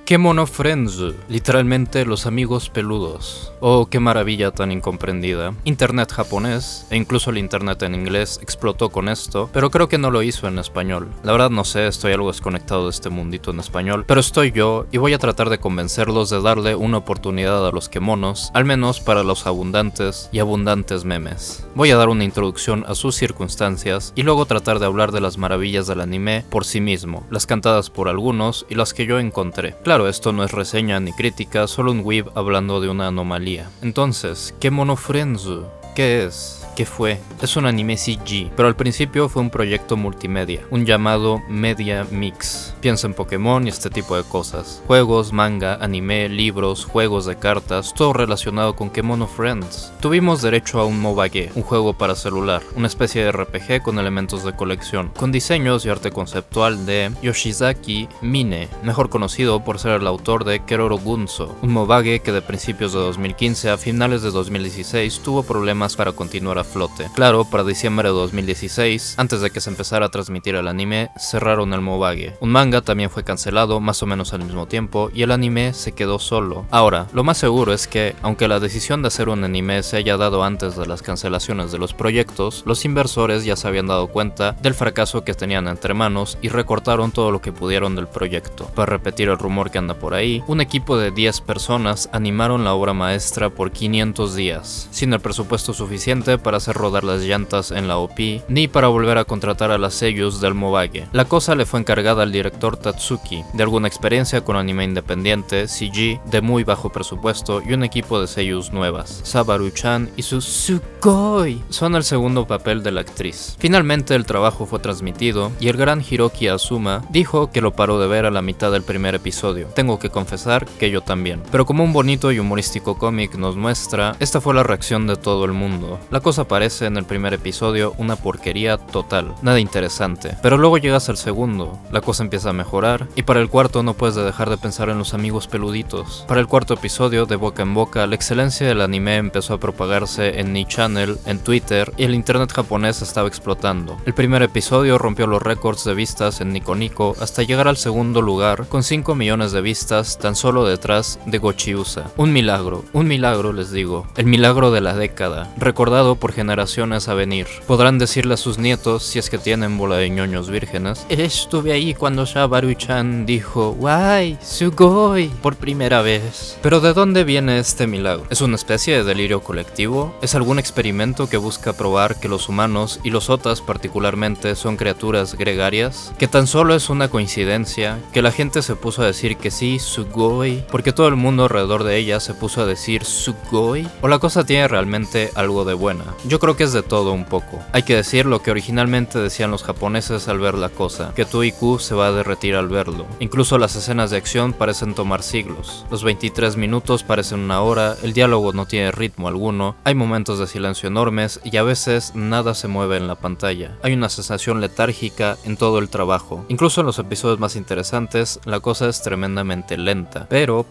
Kemono Friends, literalmente los amigos peludos. Oh, qué maravilla tan incomprendida. Internet japonés, e incluso el internet en inglés, explotó con esto, pero creo que no lo hizo en español. La verdad no sé, estoy algo desconectado de este mundito en español, pero estoy yo y voy a tratar de convencerlos de darle una oportunidad a los kemonos, al menos para los abundantes y abundantes memes. Voy a dar una introducción a sus circunstancias y luego tratar de hablar de las maravillas del anime por sí mismo, las cantadas por algunos y las que yo encontré. Claro, esto no es reseña ni crítica, solo un weeb hablando de una anomalía. Entonces, Kemono Friends, ¿qué es? ¿Qué fue? Es un anime CG, pero al principio fue un proyecto multimedia, un llamado Media Mix. Piensa en Pokémon y este tipo de cosas. Juegos, manga, anime, libros, juegos de cartas, todo relacionado con Kemono Friends. Tuvimos derecho a un Mobage, un juego para celular, una especie de RPG con elementos de colección, con diseños y arte conceptual de Yoshizaki Mine, mejor conocido por ser el autor de Keroro Gunso, un Mobage que de principios de 2015 a finales de 2016 tuvo problemas para continuar a flote. Claro, para diciembre de 2016, antes de que se empezara a transmitir el anime, cerraron el Mobage. Un manga también fue cancelado más o menos al mismo tiempo y el anime se quedó solo. Ahora, lo más seguro es que, aunque la decisión de hacer un anime se haya dado antes de las cancelaciones de los proyectos, los inversores ya se habían dado cuenta del fracaso que tenían entre manos y recortaron todo lo que pudieron del proyecto. Para repetir el rumor que anda por ahí, un equipo de 10 personas animaron la obra maestra por 500 días, sin el presupuesto suficiente para hacer rodar las llantas en la OP, ni para volver a contratar a las seiyus del Mobage. La cosa le fue encargada al director Tatsuki, de alguna experiencia con anime independiente, CG, de muy bajo presupuesto y un equipo de seiyus nuevas. Sabaru-chan y su Sugoi son el segundo papel de la actriz. Finalmente el trabajo fue transmitido y el gran Hiroki Azuma dijo que lo paró de ver a la mitad del primer episodio. Tengo que confesar que yo también. Pero como un bonito y humorístico cómic nos muestra, esta fue la reacción de todo el mundo. La cosa parece en el primer episodio una porquería total, nada interesante, pero luego llegas al segundo, la cosa empieza a mejorar y para el cuarto no puedes dejar de pensar en los amigos peluditos. Para el cuarto episodio, de boca en boca, la excelencia del anime empezó a propagarse en Ni-Channel, en Twitter y el internet japonés estaba explotando. El primer episodio rompió los récords de vistas en Nico Nico hasta llegar al segundo lugar con 5 millones de vistas tan solo detrás de Gochiusa. Un milagro les digo, el milagro de la década, recordado por generaciones a venir. Podrán decirle a sus nietos, si es que tienen bola de ñoños vírgenes: estuve ahí cuando Sabaru-chan dijo "Wai, Sugoi" por primera vez. Pero ¿de dónde viene este milagro? ¿Es una especie de delirio colectivo? ¿Es algún experimento que busca probar que los humanos, y los otas particularmente, son criaturas gregarias? ¿Que tan solo es una coincidencia? ¿Que la gente se puso a decir que sí, Sugoi, porque todo el mundo alrededor de ella se puso a decir Sugoi? ¿O la cosa tiene realmente algo de buena? Yo creo que es de todo un poco. Hay que decir lo que originalmente decían los japoneses al ver la cosa, que tu IQ se va a derretir al verlo. Incluso las escenas de acción parecen tomar siglos. Los 23 minutos parecen una hora, el diálogo no tiene ritmo alguno, hay momentos de silencio enormes y a veces nada se mueve en la pantalla. Hay una sensación letárgica en todo el trabajo. Incluso en los episodios más interesantes, la cosa es tremendamente lenta. Pero,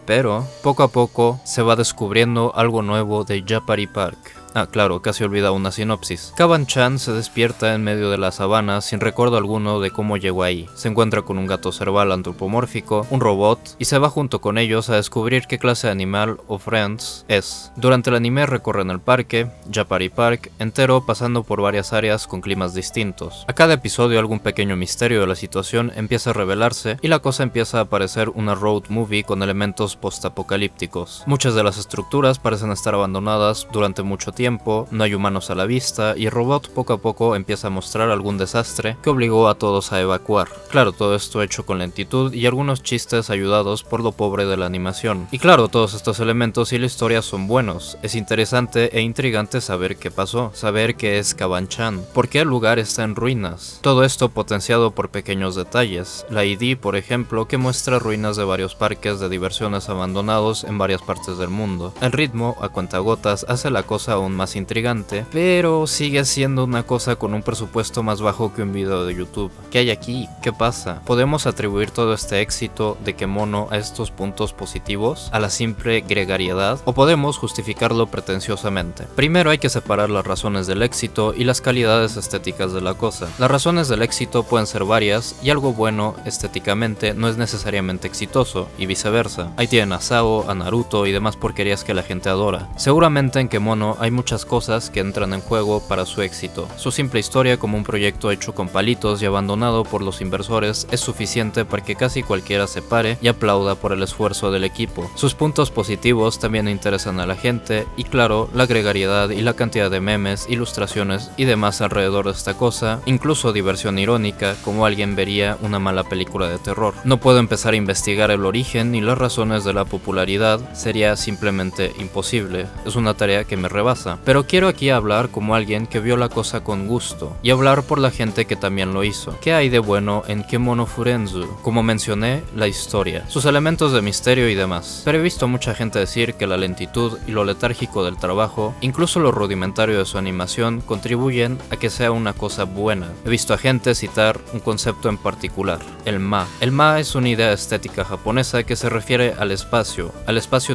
poco a poco se va descubriendo algo nuevo de Japari Park. Ah, claro, casi olvidaba una sinopsis. Kaban-chan se despierta en medio de la sabana sin recuerdo alguno de cómo llegó ahí. Se encuentra con un gato cerval antropomórfico, un robot, y se va junto con ellos a descubrir qué clase de animal o friends es. Durante el anime recorren el parque, Japari Park, entero, pasando por varias áreas con climas distintos. A cada episodio algún pequeño misterio de la situación empieza a revelarse y la cosa empieza a parecer una road movie con elementos postapocalípticos. Muchas de las estructuras parecen estar abandonadas durante mucho tiempo, no hay humanos a la vista y el robot poco a poco empieza a mostrar algún desastre que obligó a todos a evacuar. Claro, todo esto hecho con lentitud y algunos chistes ayudados por lo pobre de la animación. Y claro, todos estos elementos y la historia son buenos. Es interesante e intrigante saber qué pasó, saber qué es Kaban-chan, por qué el lugar está en ruinas. Todo esto potenciado por pequeños detalles. La ID, por ejemplo, que muestra ruinas de varios parques de diversiones abandonados en varias partes del mundo. El ritmo, a cuentagotas, hace la cosa aún más intrigante, pero sigue siendo una cosa con un presupuesto más bajo que un video de YouTube. ¿Qué hay aquí? ¿Qué pasa? ¿Podemos atribuir todo este éxito de Kemono a estos puntos positivos, a la simple gregariedad, o podemos justificarlo pretenciosamente? Primero hay que separar las razones del éxito y las calidades estéticas de la cosa. Las razones del éxito pueden ser varias, y algo bueno estéticamente no es necesariamente exitoso, y viceversa. Ahí tienen a Sao, a Naruto y demás porquerías que la gente adora. Seguramente en Kemono hay muchas cosas que entran en juego para su éxito. Su simple historia como un proyecto hecho con palitos y abandonado por los inversores es suficiente para que casi cualquiera se pare y aplauda por el esfuerzo del equipo. Sus puntos positivos también interesan a la gente, y claro, la gregariedad y la cantidad de memes, ilustraciones y demás alrededor de esta cosa, incluso diversión irónica, como alguien vería una mala película de terror. No puedo empezar a investigar el origen ni las razones de la popularidad, sería simplemente imposible, es una tarea que me rebasa, pero quiero aquí hablar como alguien que vio la cosa con gusto, y hablar por la gente que también lo hizo. ¿Qué hay de bueno en Kemono Furenzu? Como mencioné, la historia, sus elementos de misterio y demás, pero he visto mucha gente decir que la lentitud y lo letárgico del trabajo, incluso lo rudimentario de su animación, contribuyen a que sea una cosa buena. He visto a gente citar un concepto en particular, el ma. El ma es una idea estética japonesa que se refiere al espacio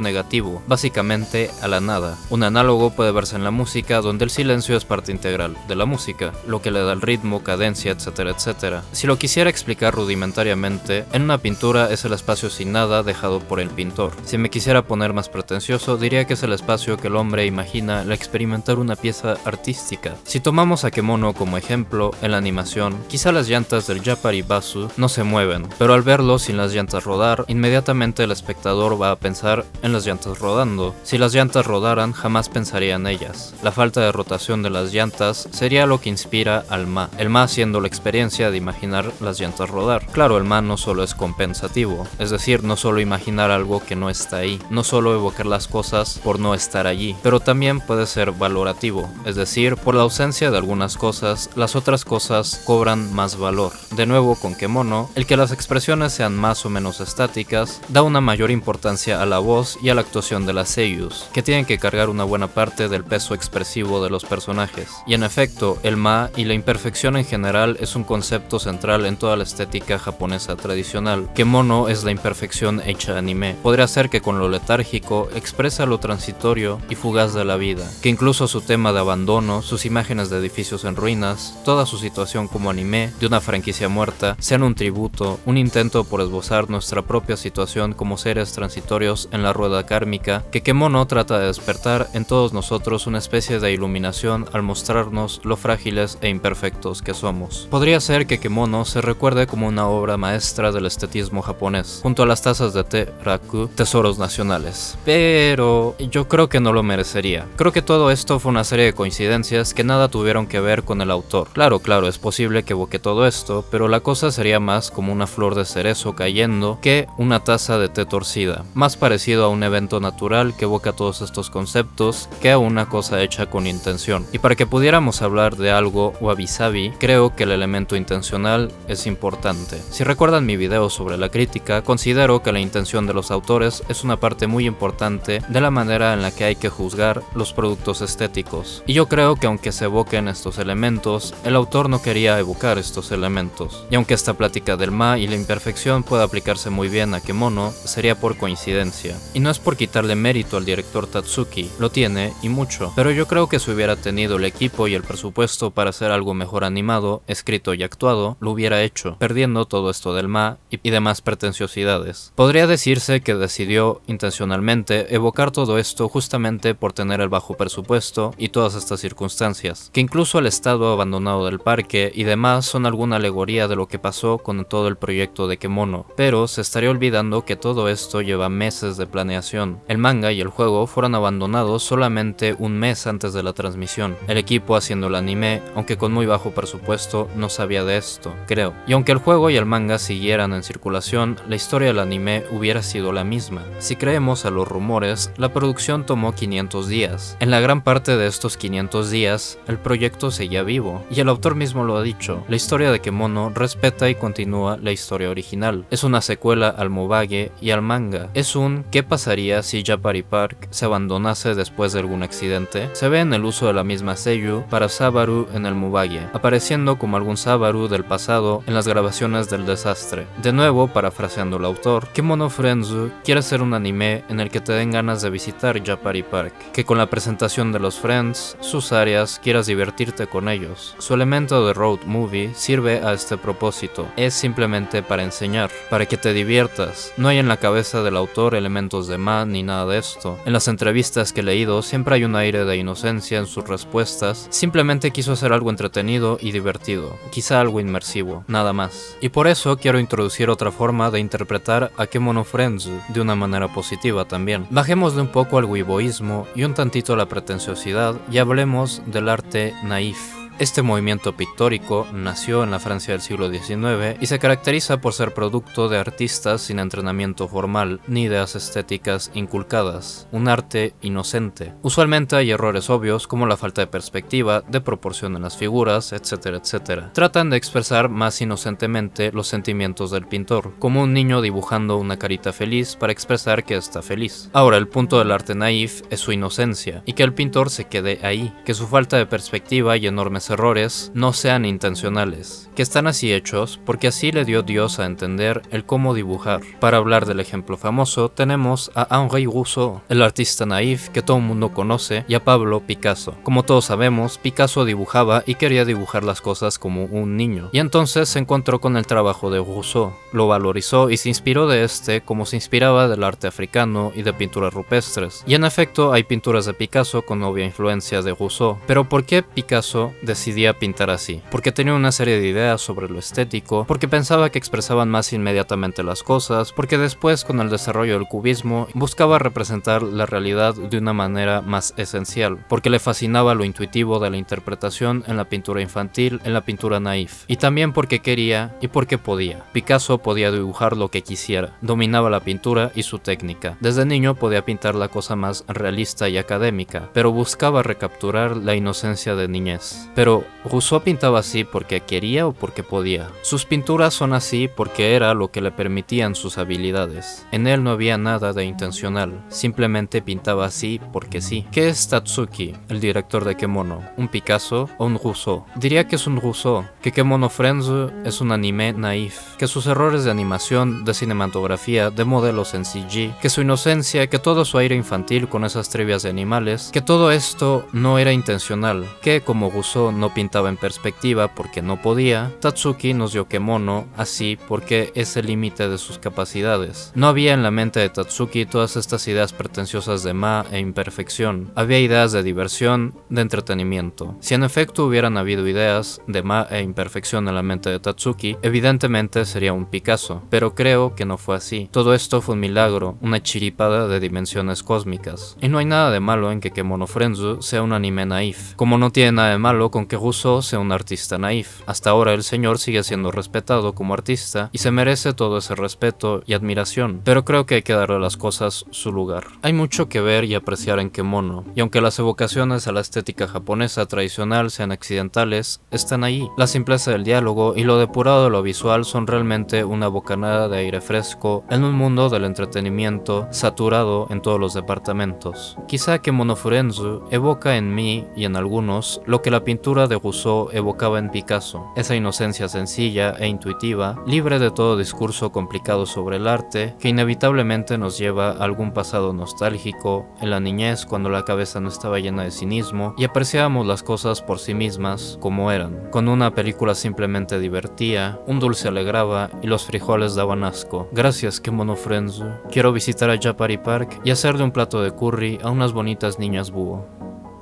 negativo, básicamente a la nada. Un análogo puede verse en la música, donde el silencio es parte integral de la música, lo que le da el ritmo, cadencia, etcétera, etcétera. Si lo quisiera explicar rudimentariamente, en una pintura es el espacio sin nada dejado por el pintor. Si me quisiera poner más pretencioso, diría que es el espacio que el hombre imagina al experimentar una pieza artística. Si tomamos a Kemono como ejemplo, en la animación, quizá las llantas del Yapari Basu no se mueven, pero al verlo sin las llantas rodar, inmediatamente el espectador va a pensar en las llantas rodando. Si las llantas rodaran, jamás pensaría en ellas. La falta de rotación de las llantas sería lo que inspira al ma. El ma siendo la experiencia de imaginar las llantas rodar. Claro, el ma no solo es compensativo, es decir, no solo imaginar algo que no está ahí, no solo evocar las cosas por no estar allí, pero también puede ser valorativo, es decir, por la ausencia de algunas cosas, las otras cosas cobran más valor. De nuevo con Kemono, el que las expresiones sean más o menos estáticas da una mayor importancia a la voz y a la actuación de las seiyus, que tienen que cargar una buena parte del peso expresivo de los personajes. Y en efecto, el ma y la imperfección en general es un concepto central en toda la estética japonesa tradicional. Kemono es la imperfección hecha anime. Podría ser que con lo letárgico expresa lo transitorio y fugaz de la vida, que incluso su tema de abandono, sus imágenes de edificios en ruinas, toda su situación como anime de una franquicia muerta, sean un tributo, un intento por esbozar nuestra propia situación como seres transitorios en la rueda kármica, que Kemono trata de despertar en todos nosotros una especie de iluminación al mostrarnos lo frágiles e imperfectos que somos. Podría ser que Kemono se recuerde como una obra maestra del estetismo japonés, junto a las tazas de té raku, tesoros nacionales. Pero yo creo que no lo merecería. Creo que todo esto fue una serie de coincidencias que nada tuvieron que ver con el autor. Claro, es posible que evoque todo esto, pero la cosa sería más como una flor de cerezo cayendo que una taza de té torcida. Más parecido a un evento natural que evoca todos estos conceptos que a una cosa hecha con intención. Y para que pudiéramos hablar de algo wabi-sabi, creo que el elemento intencional es importante. Si recuerdan mi video sobre la crítica, considero que la intención de los autores es una parte muy importante de la manera en la que hay que juzgar los productos estéticos. Y yo creo que aunque se evoquen estos elementos, el autor no quería evocar estos elementos. Y aunque esta plática del ma y la imperfección pueda aplicarse muy bien a Kemono, sería por coincidencia. Y no es por quitarle mérito al director Tatsuki, lo tiene y mucho, pero yo creo que si hubiera tenido el equipo y el presupuesto para hacer algo mejor animado, escrito y actuado, lo hubiera hecho, perdiendo todo esto del ma y demás pretenciosidades. Podría decirse que decidió intencionalmente evocar todo esto justamente por tener el bajo presupuesto y todas estas circunstancias, que incluso el estado abandonado del parque y demás son alguna alegoría de lo que pasó con todo el proyecto de Kemono, pero se estaría olvidando que todo esto lleva meses de planeación. El manga y el juego fueron abandonados solamente un mes antes de la transmisión. El equipo haciendo el anime, aunque con muy bajo presupuesto, no sabía de esto, creo. Y aunque el juego y el manga siguieran en circulación, la historia del anime hubiera sido la misma. Si creemos a los rumores, la producción tomó 500 días. En la gran parte de estos 500 días, el proyecto seguía vivo, y el autor mismo lo ha dicho. La historia de Kemono respeta y continúa la historia original. Es una secuela al Mobage y al manga. Es un ¿qué pasaría si Yapari Park se abandonase después de algún accidente? occidente, se ve en el uso de la misma seiyuu para Sabaru en el Mubage, apareciendo como algún Sabaru del pasado en las grabaciones del desastre. De nuevo, parafraseando al autor, Kemono Friends quiere ser un anime en el que te den ganas de visitar Yupari Park, que con la presentación de los Friends, sus áreas, quieras divertirte con ellos. Su elemento de road movie sirve a este propósito, es simplemente para enseñar, para que te diviertas. No hay en la cabeza del autor elementos de ma ni nada de esto. En las entrevistas que he leído siempre hay un aire de inocencia en sus respuestas, simplemente quiso hacer algo entretenido y divertido, quizá algo inmersivo, nada más. Y por eso quiero introducir otra forma de interpretar a Kemono Friends de una manera positiva también. Bajémosle un poco al wiboísmo y un tantito a la pretenciosidad y hablemos del arte naif. Este movimiento pictórico nació en la Francia del siglo XIX y se caracteriza por ser producto de artistas sin entrenamiento formal ni ideas estéticas inculcadas, un arte inocente. Usualmente hay errores obvios como la falta de perspectiva, de proporción en las figuras, etcétera, etcétera. Tratan de expresar más inocentemente los sentimientos del pintor, como un niño dibujando una carita feliz para expresar que está feliz. Ahora, el punto del arte naif es su inocencia y que el pintor se quede ahí, que su falta de perspectiva y enormes errores no sean intencionales, que están así hechos porque así le dio Dios a entender el cómo dibujar. Para hablar del ejemplo famoso tenemos a Henri Rousseau, el artista naif que todo el mundo conoce, y a Pablo Picasso. Como todos sabemos, Picasso dibujaba y quería dibujar las cosas como un niño, y entonces se encontró con el trabajo de Rousseau, lo valorizó y se inspiró de este como se inspiraba del arte africano y de pinturas rupestres. Y en efecto hay pinturas de Picasso con obvia influencia de Rousseau, pero ¿por qué Picasso decidía pintar así? Porque tenía una serie de ideas sobre lo estético, porque pensaba que expresaban más inmediatamente las cosas, porque después con el desarrollo del cubismo buscaba representar la realidad de una manera más esencial, porque le fascinaba lo intuitivo de la interpretación en la pintura infantil, en la pintura naif, y también porque quería y porque podía. Picasso podía dibujar lo que quisiera, dominaba la pintura y su técnica. Desde niño podía pintar la cosa más realista y académica, pero buscaba recapturar la inocencia de niñez. Pero, ¿Rousseau pintaba así porque quería o porque podía? Sus pinturas son así porque era lo que le permitían sus habilidades. En él no había nada de intencional, simplemente pintaba así porque sí. ¿Qué es Tatsuki, el director de Kemono? ¿Un Picasso o un Rousseau? Diría que es un Rousseau, que Kemono Friends es un anime naif, que sus errores de animación, de cinematografía, de modelos en CG, que su inocencia, que todo su aire infantil con esas trivias de animales, que todo esto no era intencional, que como Rousseau no pintaba en perspectiva porque no podía, Tatsuki nos dio Kemono así porque es el límite de sus capacidades. No había en la mente de Tatsuki todas estas ideas pretenciosas de ma e imperfección, había ideas de diversión, de entretenimiento. Si en efecto hubieran habido ideas de ma e imperfección en la mente de Tatsuki, evidentemente sería un Picasso, pero creo que no fue así. Todo esto fue un milagro, una chiripada de dimensiones cósmicas. Y no hay nada de malo en que Kemono Friends sea un anime naif, como no tiene nada de malo con que Rousseau sea un artista naif. Hasta ahora el señor sigue siendo respetado como artista y se merece todo ese respeto y admiración, pero creo que hay que darle a las cosas su lugar. Hay mucho que ver y apreciar en Kemono, y aunque las evocaciones a la estética japonesa tradicional sean accidentales, están ahí. La simpleza del diálogo y lo depurado de lo visual son realmente una bocanada de aire fresco en un mundo del entretenimiento saturado en todos los departamentos. Quizá Kemono Friends evoca en mí y en algunos lo que la pintura de Rousseau evocaba en Picasso, esa inocencia sencilla e intuitiva, libre de todo discurso complicado sobre el arte, que inevitablemente nos lleva a algún pasado nostálgico, en la niñez cuando la cabeza no estaba llena de cinismo y apreciábamos las cosas por sí mismas como eran. Cuando una película simplemente divertía, un dulce alegraba y los frijoles daban asco. Gracias Kemono Friends, quiero visitar a Yupari Park y hacerle un plato de curry a unas bonitas niñas búho.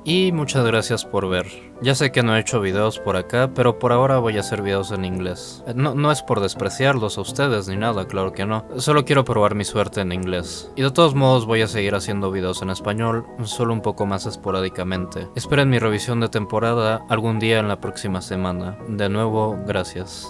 Y muchas gracias por ver. Ya sé que no he hecho videos por acá, pero por ahora voy a hacer videos en inglés. No es por despreciarlos a ustedes ni nada, claro que no. Solo quiero probar mi suerte en inglés. Y de todos modos voy a seguir haciendo videos en español, solo un poco más esporádicamente. Esperen mi revisión de temporada algún día en la próxima semana. De nuevo, gracias.